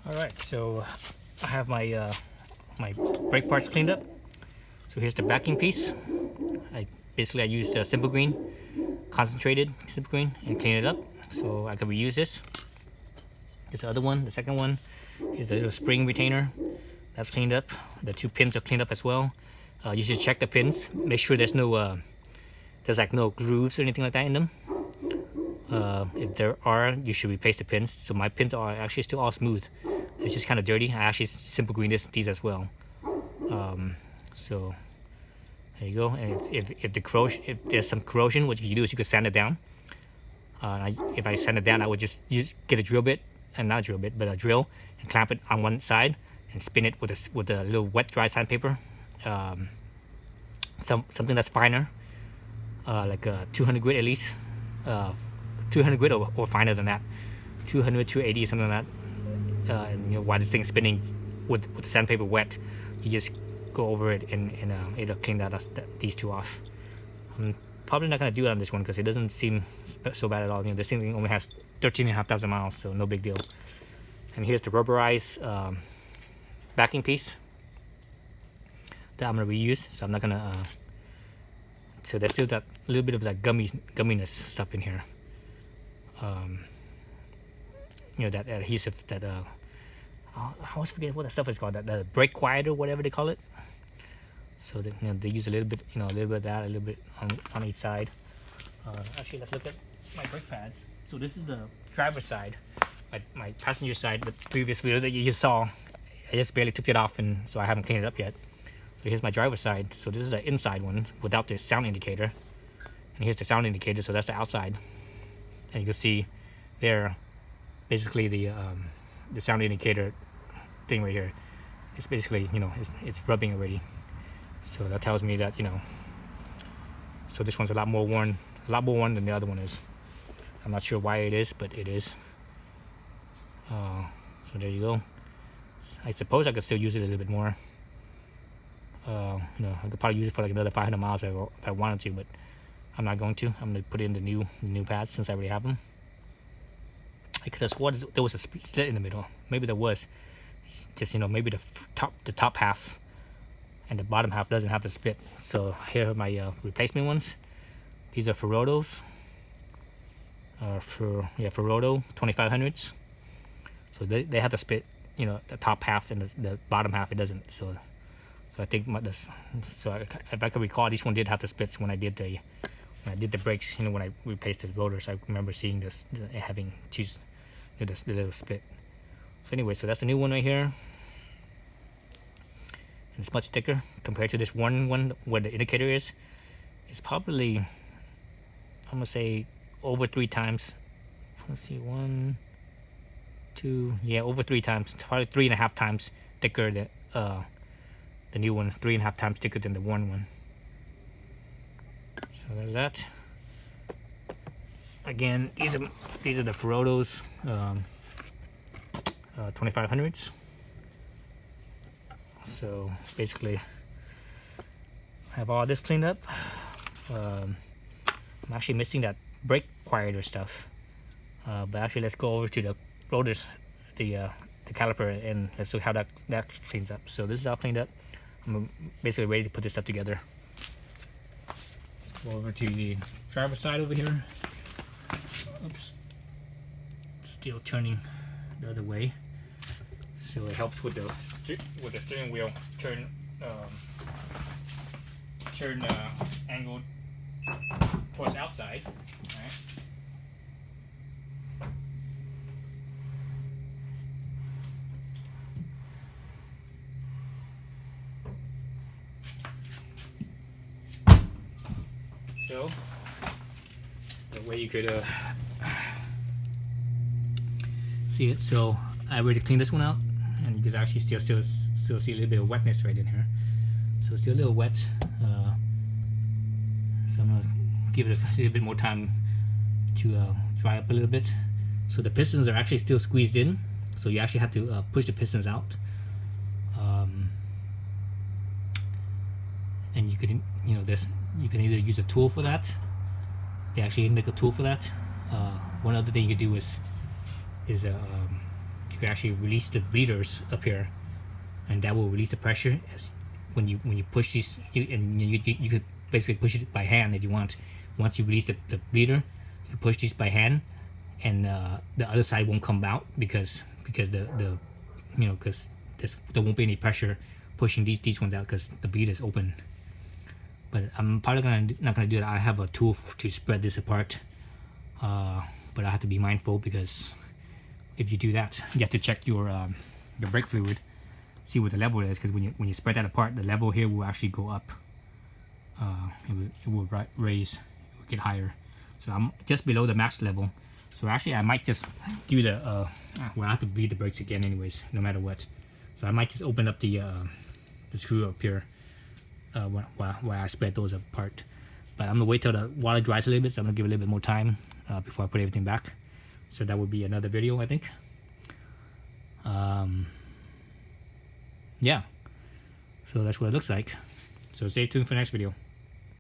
Alright, so I have my my brake parts cleaned up. So here's the backing piece. I used simple green, concentrated simple green, and clean it up so I can reuse this. This other one, the second one, is the little spring retainer. That's cleaned up. The two pins are cleaned up as well. You should check the pins. Make sure there's no no grooves or anything like that in them. If there are, you should replace the pins. So my pins are actually still all smooth. It's just kind of dirty. I actually simple green these as well. So there you go. And if there's some corrosion, what you can do is you could sand it down. If I sand it down, I would just get a drill bit, and not a drill bit, but a drill, and clamp it on one side and spin it with a little wet dry sandpaper. Something that's finer, like a 200 grit at least, 200 grit or finer than that, 200, 280, something like that. And while this thing is spinning with the sandpaper wet, you just go over it and it'll clean these two off. I'm probably not gonna do it on this one because it doesn't seem so bad at all. This thing only has 13,500 miles, so no big deal. And here's the rubberized backing piece that I'm gonna reuse. So I'm not gonna. So there's still that little bit of that gumminess stuff in here. That adhesive that I always forget what that stuff is called. That brake quieter, whatever they call it. So they use a little bit, a little bit of that, a little bit on each side. Actually, let's look at my brake pads. So this is the driver's side, my passenger side. The previous video that you just saw, I just barely took it off, and so I haven't cleaned it up yet. So here's my driver's side. So this is the inside one without the sound indicator, and here's the sound indicator. So that's the outside, and you can see there, basically the sound indicator thing right here. It's basically it's rubbing already. So that tells me that so this one's a lot more worn than the other one is. I'm not sure why it is, but it is. So there you go. I suppose I could still use it a little bit more. I could probably use it for like another 500 miles if I wanted to, but I'm not going to. I'm going to put it in the new pads since I already have them. I could have sworn there was a split in the middle. Maybe there was. It's just maybe the top half and the bottom half doesn't have the split. So here are my replacement ones. These are Ferrodos. Ferrodo 2500s. So they have the split. The top half and the bottom half it doesn't. So I think if I can recall, this one did have the splits when I did the brakes. When I replaced the rotors, I remember seeing this having the little split. So anyway, so that's the new one right here. And it's much thicker compared to this one where the indicator is. It's probably, I'm gonna say, over 3 times. Let's see, 1, 2, yeah, over 3 times. Probably 3.5 times thicker than the new one. 3.5 times thicker than the one. So there's that. Again, these are the Ferrodos 2500s. So basically, I have all this cleaned up. I'm actually missing that brake quieter stuff. But actually, let's go over to the rotors, the caliper, and let's look how that cleans up. So this is all cleaned up. I'm basically ready to put this stuff together. Let's go over to the driver's side over here. Oops, still turning the other way. So it helps with the steering wheel turn angled towards outside. All right. So the way you could see it. So I already cleaned this one out, and you can actually still see a little bit of wetness right in here. So it's still a little wet. So I'm gonna give it a little bit more time to dry up a little bit. So the pistons are actually still squeezed in. So you actually have to push the pistons out. And you can you can either use a tool for that. They actually make a tool for that. One other thing you can do is you can actually release the bleeders up here, and that will release the pressure as when you push these. You could basically push it by hand if you want. Once you release the bleeder, you can push these by hand, and the other side won't come out because the because there won't be any pressure pushing these ones out because the bleeder is open. But I'm probably not gonna do that. I have a tool to spread this apart, but I have to be mindful because if you do that, you have to check your brake fluid, see what the level is, because when you spread that apart, the level here will actually go up. It will raise, it will get higher. So I'm just below the max level. So actually, I might just do the well, I have to bleed the brakes again, anyways, no matter what. So I might just open up the screw up here while I spread those apart. But I'm gonna wait till the water dries a little bit, so I'm gonna give it a little bit more time before I put everything back. So that would be another video, I think. Yeah. So that's what it looks like. So stay tuned for the next video.